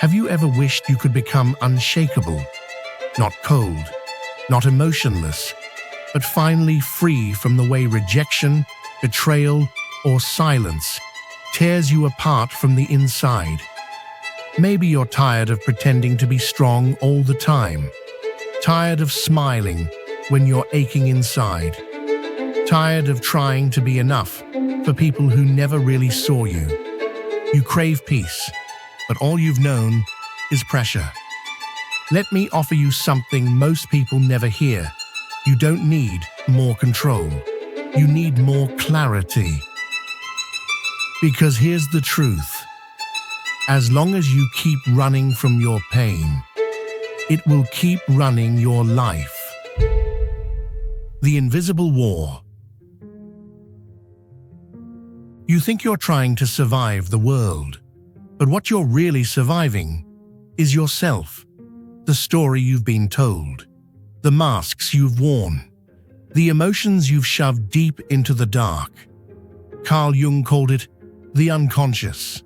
Have you ever wished you could become unshakable, not cold, not emotionless, but finally free from the way rejection, betrayal, or silence tears you apart from the inside? Maybe you're tired of pretending to be strong all the time, tired of smiling when you're aching inside, tired of trying to be enough for people who never really saw you. You crave peace, but all you've known is pressure. Let me offer you something most people never hear. You don't need more control. You need more clarity. Because here's the truth. As long as you keep running from your pain, it will keep running your life. The invisible war. You think you're trying to survive the world, but what you're really surviving is yourself, the story you've been told, the masks you've worn, the emotions you've shoved deep into the dark. Carl Jung called it the unconscious.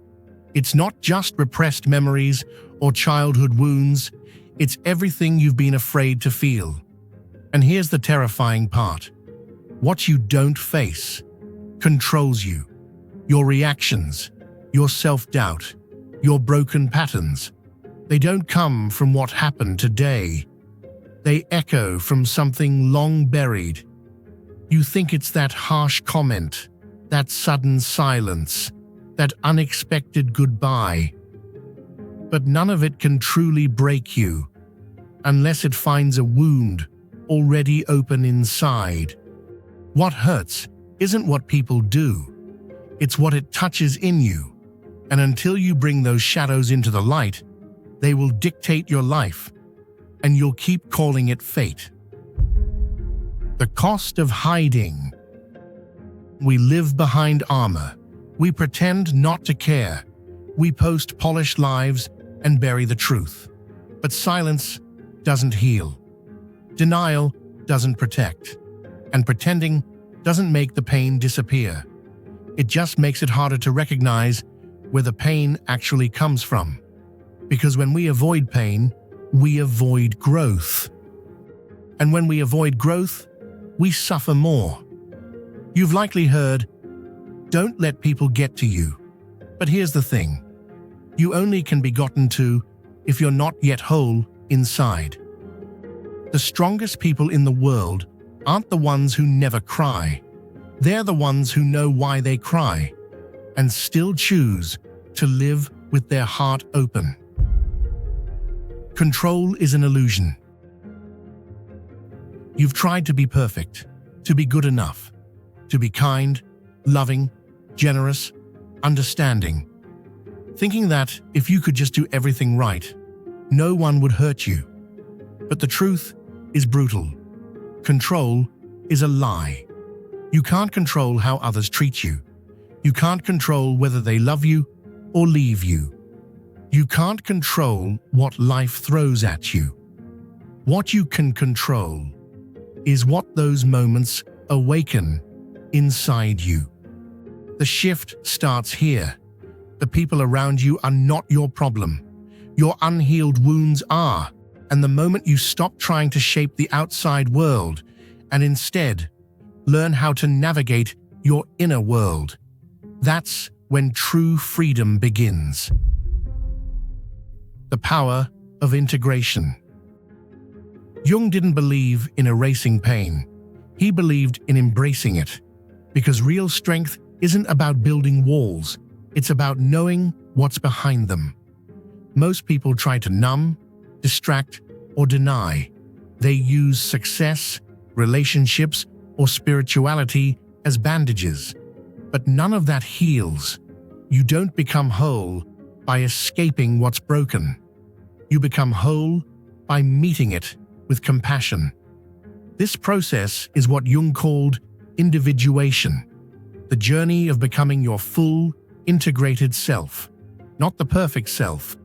It's not just repressed memories or childhood wounds, it's everything you've been afraid to feel. And here's the terrifying part. What you don't face controls you. Your reactions, your self-doubt, your broken patterns. They don't come from what happened today. They echo from something long buried. You think it's that harsh comment, that sudden silence, that unexpected goodbye. But none of it can truly break you unless it finds a wound already open inside. What hurts isn't what people do. It's what it touches in you. And until you bring those shadows into the light, they will dictate your life, and you'll keep calling it fate. The cost of hiding. We live behind armor. We pretend not to care. We post polished lives and bury the truth. But silence doesn't heal. Denial doesn't protect. And pretending doesn't make the pain disappear. It just makes it harder to recognize where the pain actually comes from. Because when we avoid pain, we avoid growth. And when we avoid growth, we suffer more. You've likely heard, "Don't let people get to you." But here's the thing. You only can be gotten to if you're not yet whole inside. The strongest people in the world aren't the ones who never cry. They're the ones who know why they cry and still choose to live with their heart open. Control is an illusion. You've tried to be perfect, to be good enough, to be kind, loving, generous, understanding, thinking that if you could just do everything right, no one would hurt you. But the truth is brutal. Control is a lie. You can't control how others treat you. You can't control whether they love you or leave you. You can't control what life throws at you. What you can control is what those moments awaken inside you. The shift starts here. The people around you are not your problem. Your unhealed wounds are. And the moment you stop trying to shape the outside world and instead learn how to navigate your inner world, that's when true freedom begins. The power of integration. Jung didn't believe in erasing pain. He believed in embracing it. Because real strength isn't about building walls. It's about knowing what's behind them. Most people try to numb, distract, or deny. They use success, relationships, or spirituality as bandages. But none of that heals. You don't become whole by escaping what's broken. You become whole by meeting it with compassion. This process is what Jung called individuation, the journey of becoming your full, integrated self. Not the perfect self,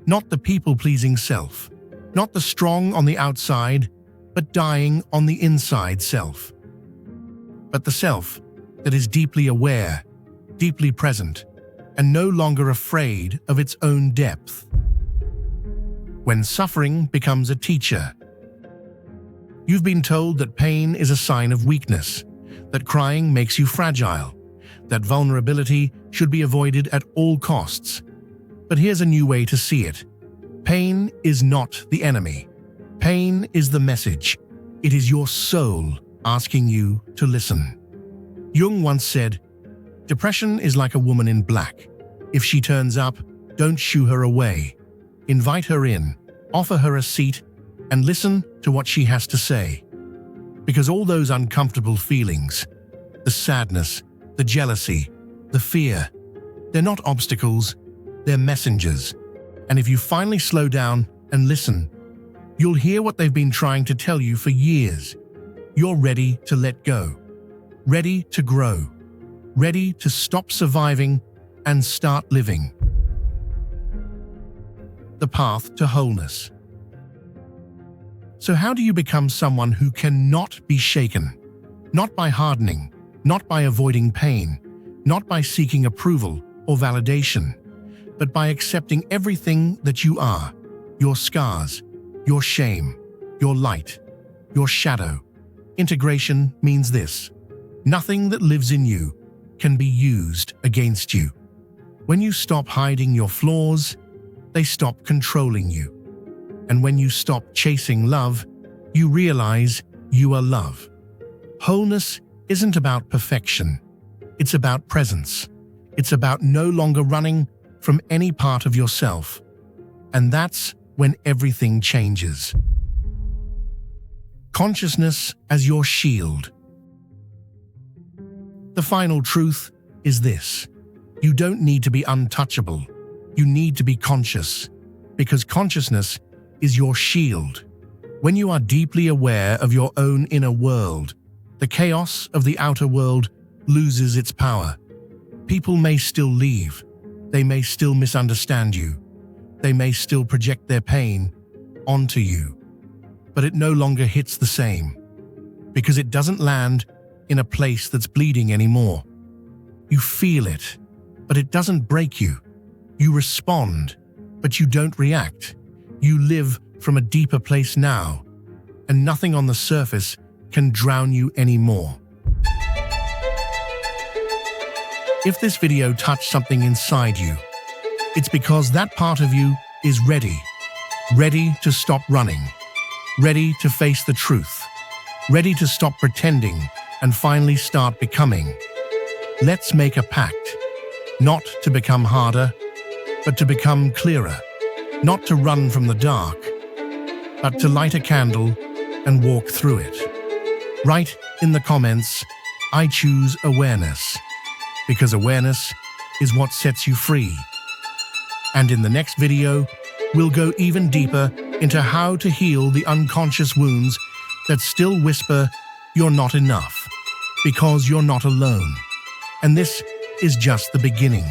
not the people-pleasing self, not the strong on the outside, but dying on the inside self. But the self that is deeply aware, deeply present, and no longer afraid of its own depth. when suffering becomes a teacher. You've been told that pain is a sign of weakness, that crying makes you fragile, that vulnerability should be avoided at all costs. But here's a new way to see it. Pain is not the enemy. Pain is the message. It is your soul asking you to listen. Jung once said, "Depression is like a woman in black. If she turns up, don't shoo her away. Invite her in, offer her a seat, and listen to what she has to say." Because all those uncomfortable feelings, the sadness, the jealousy, the fear, they're not obstacles, they're messengers. And if you finally slow down and listen, you'll hear what they've been trying to tell you for years. You're ready to let go, ready to grow, ready to stop surviving and start living. The path to wholeness. So how do you become someone who cannot be shaken? Not by hardening, not by avoiding pain, not by seeking approval or validation, but by accepting everything that you are, your scars, your shame, your light, your shadow. Integration means this: nothing that lives in you can be used against you. When you stop hiding your flaws, they stop controlling you. And when you stop chasing love, you realize you are love. Wholeness isn't about perfection. It's about presence. It's about no longer running from any part of yourself. And that's when everything changes. Consciousness as your shield. The final truth is this: you don't need to be untouchable. You need to be conscious, because consciousness is your shield. When you are deeply aware of your own inner world, the chaos of the outer world loses its power. People may still leave. They may still misunderstand you. They may still project their pain onto you. But it no longer hits the same, because it doesn't land in a place that's bleeding anymore. You feel it, but it doesn't break you. You respond, but you don't react. You live from a deeper place now, and nothing on the surface can drown you anymore. If this video touched something inside you, it's because that part of you is ready to stop running, ready to face the truth, ready to stop pretending and finally start becoming. Let's make a pact, not to become harder, but to become clearer, not to run from the dark, but to light a candle and walk through it. Write in the comments, "I choose awareness," because awareness is what sets you free. And in the next video, we'll go even deeper into how to heal the unconscious wounds that still whisper you're not enough, because you're not alone. And this is just the beginning.